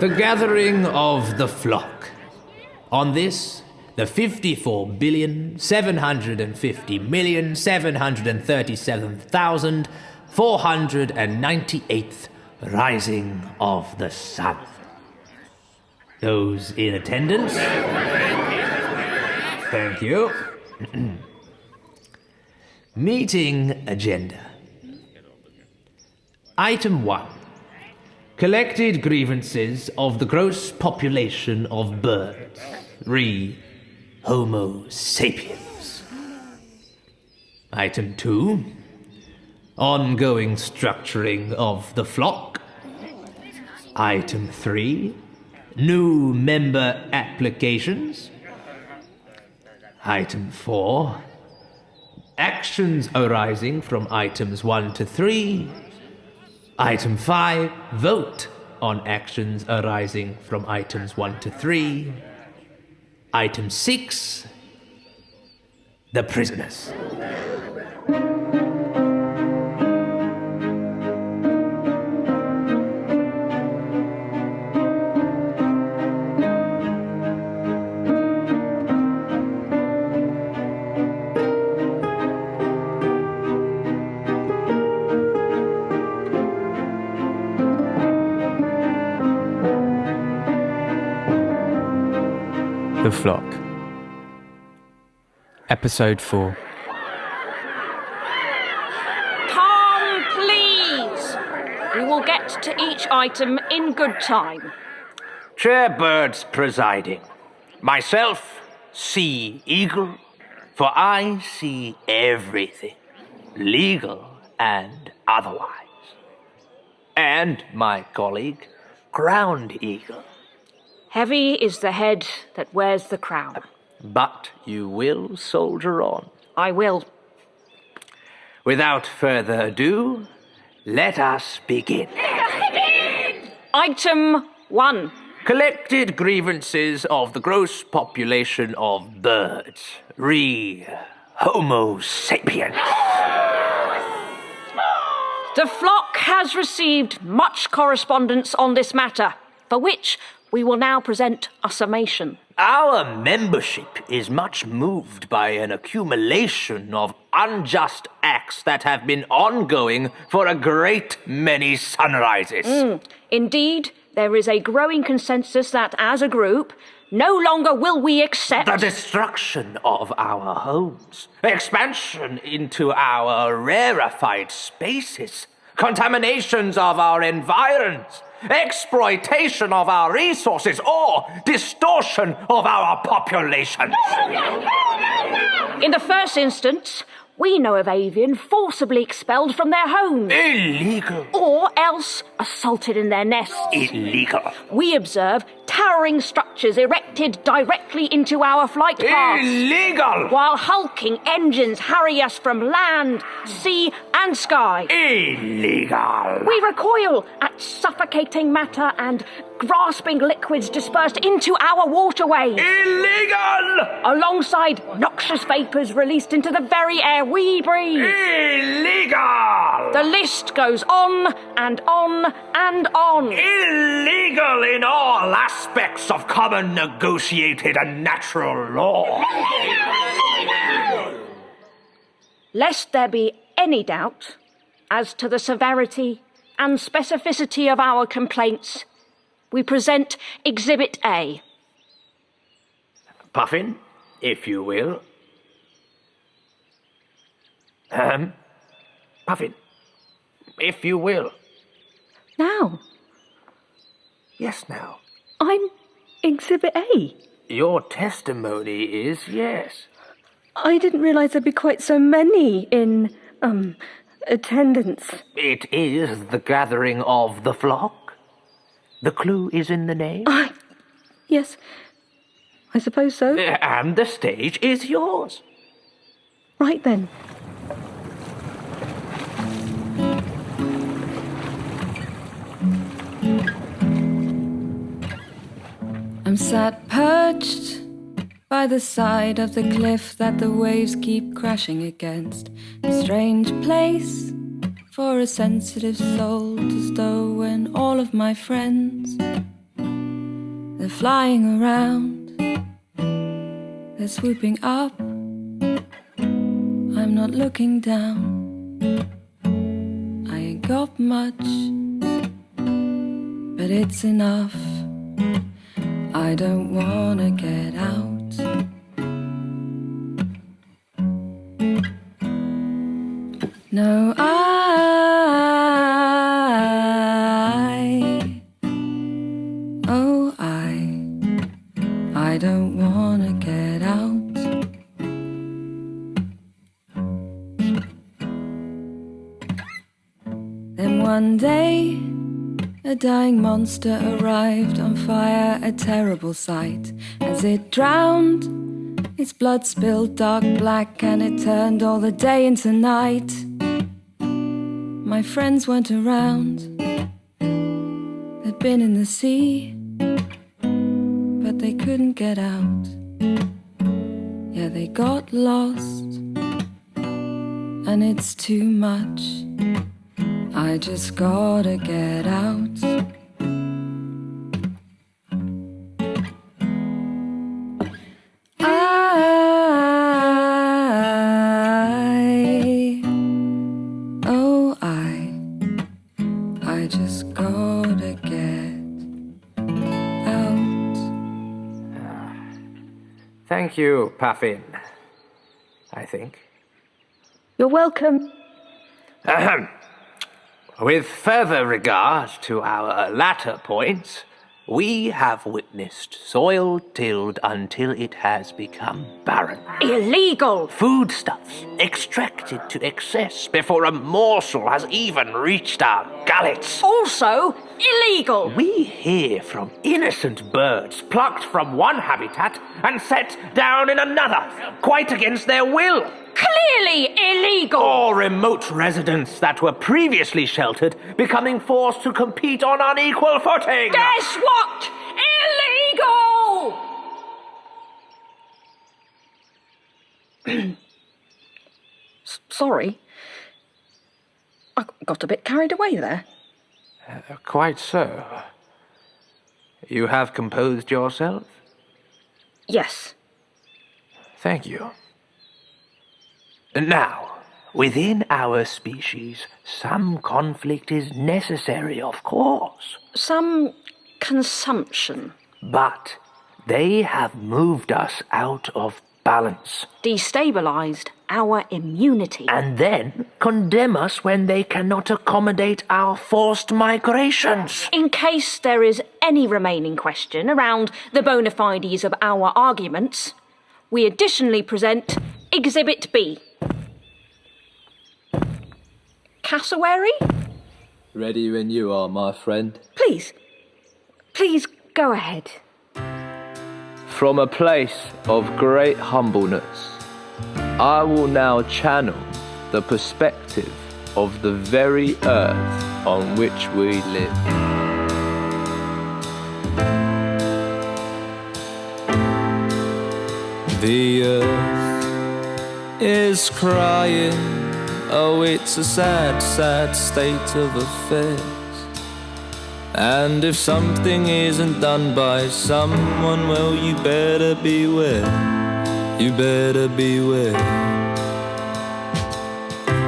The gathering of the flock. On this, the 54,750,737,498th rising of the sun. Those in attendance? Thank you. Meeting agenda. Item 1. Collected grievances of the gross population of birds. Re Homo sapiens. Item 2. Ongoing structuring of the flock. Item 3. New member applications. Item 4. Actions arising from items 1 to 3. Item 5. Vote on actions arising from items 1 to 3. Item 6. The prisoners. The Flock. Episode 4. Calm, please! We will get to each item in good time. Chair Birds presiding. Myself, Sea Eagle, for I see everything, legal and otherwise. And my colleague, Crowned Eagle. Heavy is the head that wears the crown. But you will soldier on. I will. Without further ado, let us begin. Item 1. Collected grievances of the gross population of birds. Re Homo sapiens. The flock has received much correspondence on this matter, for which we will now present a summation. Our membership is much moved by an accumulation of unjust acts that have been ongoing for a great many sunrises. Indeed, there is a growing consensus that, as a group, no longer will we accept the destruction of our homes, expansion into our rarefied spaces, contaminations of our environs, exploitation of our resources, or distortion of our population. In the first instance, we know of avian forcibly expelled from their homes. Illegal. Or else assaulted in their nests. Illegal. We observe towering structures erected directly into our flight paths. Illegal. While hulking engines harry us from land, sea, and sky. Illegal. We recoil at suffocating matter and grasping liquids dispersed into our waterways. Illegal. Alongside noxious vapours released into the very air we breathe. Illegal. The list goes on and on and on. Illegal in all aspects of common negotiated and natural law. Lest there be any doubt as to the severity and specificity of our complaints, we present Exhibit A. Puffin, if you will. Puffin, if you will. Now? Yes, now. I'm Exhibit A. Your testimony is yes. I didn't realise there'd be quite so many in, attendance. It is the gathering of the flock. The clue is in the name. Yes, I suppose so. And the stage is yours. Right then. I'm sat perched by the side of the cliff that the waves keep crashing against. A strange place for a sensitive soul to stow when all of my friends They're flying around, they're swooping up. I'm not looking down. I ain't got much, but it's enough. I don't wanna get out. No, I don't wanna get out. Then one day, a dying monster arrived on fire, a terrible sight. As it drowned, its blood spilled dark black, and it turned all the day into night. My friends weren't around, they'd been in the sea, but they couldn't get out. Yeah, they got lost, and it's too much. I just gotta get out. I just gotta get out. Thank you, Puffin. I think. You're welcome. Ahem. With further regard to our latter points, we have witnessed soil tilled until it has become barren. Illegal! Foodstuffs extracted to excess before a morsel has even reached our gullets. Also illegal! We hear from innocent birds plucked from one habitat and set down in another, quite against their will. Clearly illegal! Or remote residents that were previously sheltered becoming forced to compete on unequal footing. Guess what? Illegal! Sorry. I got a bit carried away there. Quite so. You have composed yourself? Yes. Thank you. Now, within our species, some conflict is necessary, of course. Some consumption. But they have moved us out of balance. Destabilised our immunity. And then condemn us when they cannot accommodate our forced migrations. In case there is any remaining question around the bona fides of our arguments, we additionally present Exhibit B. Cassowary? Ready when you are, my friend. Please go ahead. From a place of great humbleness, I will now channel the perspective of the very earth on which we live. The earth is crying, oh, it's a sad, sad state of affairs. And if something isn't done by someone, well, you better beware. You better beware.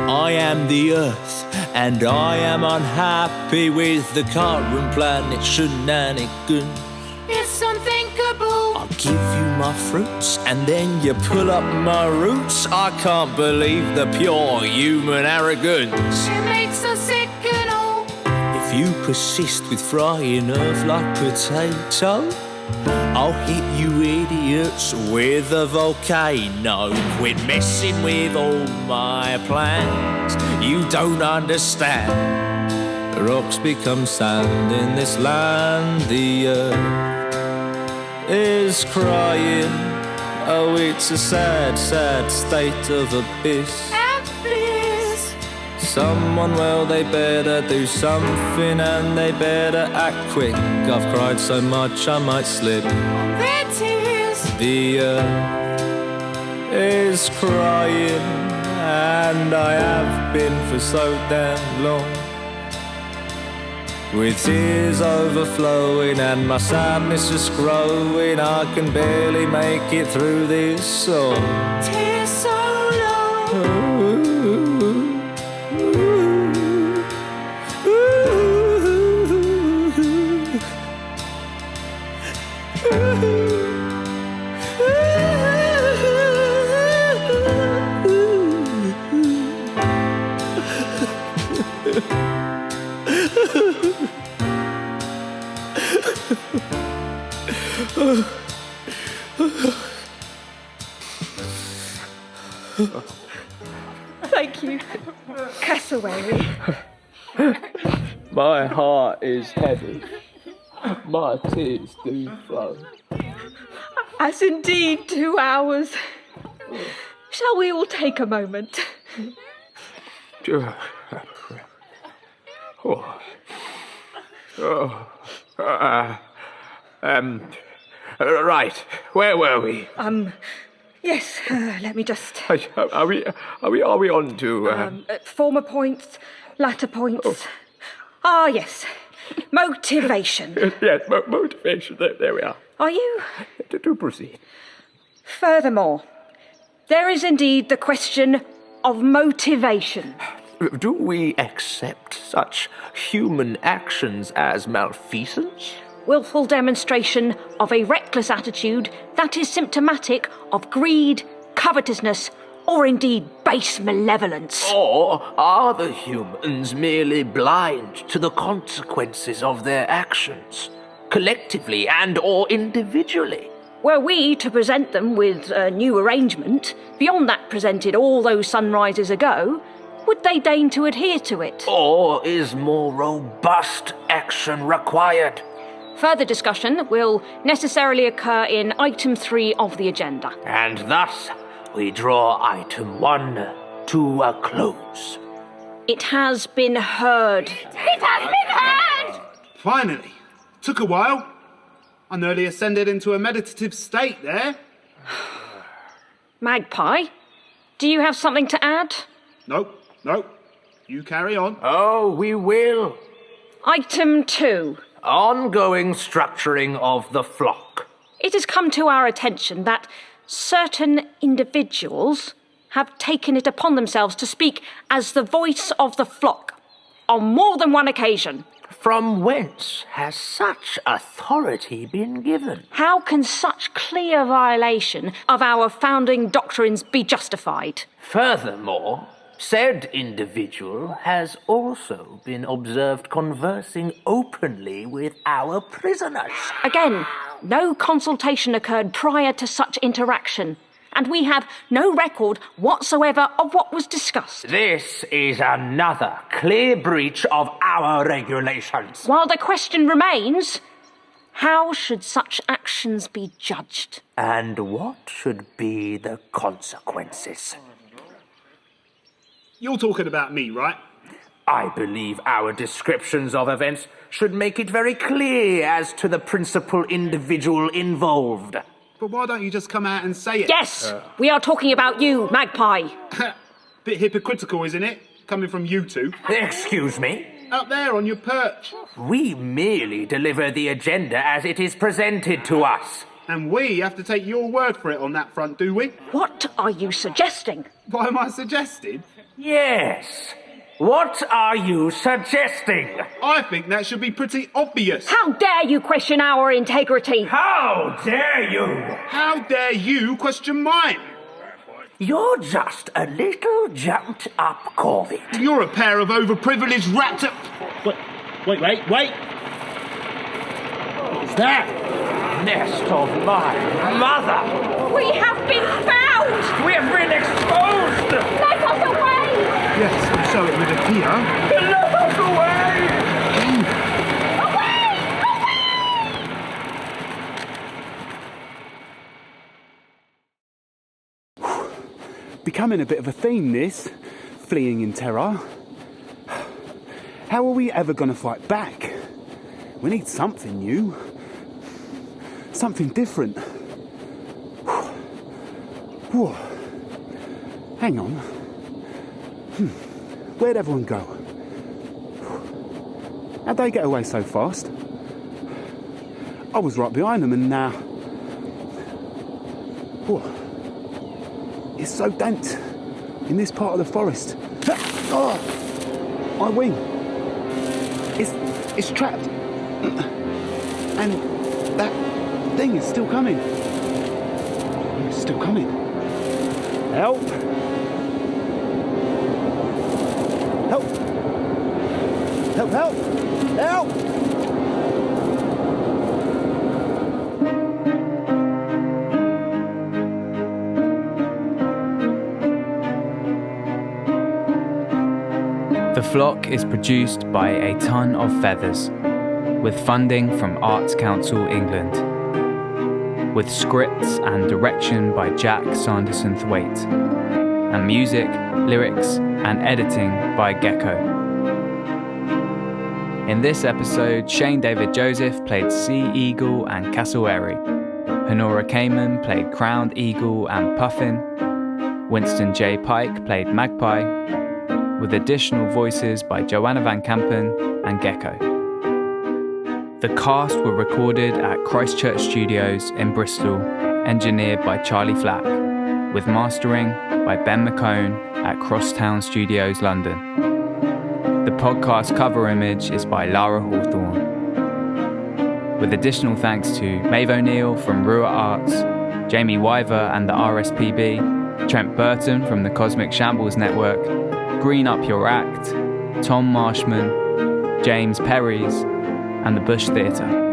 I am the earth, and I am unhappy with the current planet shenanigans. It's unthinkable. I'll give you my fruits, and then you pull up my roots. I can't believe the pure human arrogance. It makes us sick and all. If you persist with frying earth like potato, I'll hit you idiots with a volcano. Quit messing with all my plans. You don't understand. Rocks become sand in this land. The earth is crying. Oh, it's a sad, sad state of abyss. Someone, well, they better do something, and they better act quick. I've cried so much I might slip. Their tears. The earth is crying, and I have been for so damn long. With tears overflowing and my sadness is growing, I can barely make it through this song. Tears so low. Thank you, Cassowary. My heart is heavy. My tears do flow. As indeed 2 hours. Shall we all take a moment? Right, where were we? Yes, let me just... Are we on to... former points, latter points. Ah, yes. Motivation. Yes, motivation, there we are. Are you? To proceed. Furthermore, there is indeed the question of motivation. Do we accept such human actions as malfeasance? Willful demonstration of a reckless attitude that is symptomatic of greed, covetousness, or indeed base malevolence. Or are the humans merely blind to the consequences of their actions, collectively and or individually? Were we to present them with a new arrangement, beyond that presented all those sunrises ago, would they deign to adhere to it? Or is more robust action required? Further discussion will necessarily occur in item 3 of the agenda. And thus, we draw item 1 to a close. It has been heard. It has been heard! Finally. Took a while. I nearly ascended into a meditative state there. Magpie, do you have something to add? Nope. You carry on. Oh, we will. Item 2. Ongoing structuring of the flock. It has come to our attention that certain individuals have taken it upon themselves to speak as the voice of the flock on more than one occasion. From whence has such authority been given? How can such clear violation of our founding doctrines be justified? Furthermore, said individual has also been observed conversing openly with our prisoners. Again, no consultation occurred prior to such interaction, and we have no record whatsoever of what was discussed. This is another clear breach of our regulations. While the question remains, how should such actions be judged? And what should be the consequences? You're talking about me, right? I believe our descriptions of events should make it very clear as to the principal individual involved. But why don't you just come out and say it? Yes, we are talking about you, Magpie. Bit hypocritical, isn't it? Coming from you two. Excuse me? Up there on your perch. We merely deliver the agenda as it is presented to us. And we have to take your word for it on that front, do we? What are you suggesting? What am I suggesting? Yes. What are you suggesting? I think that should be pretty obvious. How dare you question our integrity? How dare you? How dare you question mine? You're just a little jumped up corvid. You're a pair of overprivileged rats. Wait. What's that? Nest of my mother. We have been found! We have been exposed. Let us away! Yes, and so it would appear. Let us away. Becoming a bit of a theme, this. Fleeing in terror. How are we ever going to fight back? We need something new. Something different. Whoa. Hang on. Where'd everyone go? How'd they get away so fast? I was right behind them and now... Oh, it's so dense in this part of the forest. Oh, my wing. It's trapped. And that thing is still coming. It's still coming. Help! Help! Help, help! Help! The Flock is produced by A Ton of Feathers, with funding from Arts Council England, with scripts and direction by Jack Sanderson-Thwaite, and music, lyrics, and editing by Gecko. In this episode, Shane David Joseph played Sea Eagle and Cassowary, Hanora Kamen played Crowned Eagle and Puffin, Winston J Pyke played Magpie, with additional voices by Joanna Van Kampen and Gecko. The cast were recorded at Christchurch Studios in Bristol, engineered by Charlie Flack, with mastering by Ben Mckone at Crosstown Studios, London. The podcast cover image is by Lara Hawthorne. With additional thanks to Maeve O'Neill from Rua Arts, Jamie Wyver and the RSPB, Trent Burton from the Cosmic Shambles Network, Green Up Your Act, Tom Marshman, James Peries, and the Bush Theatre.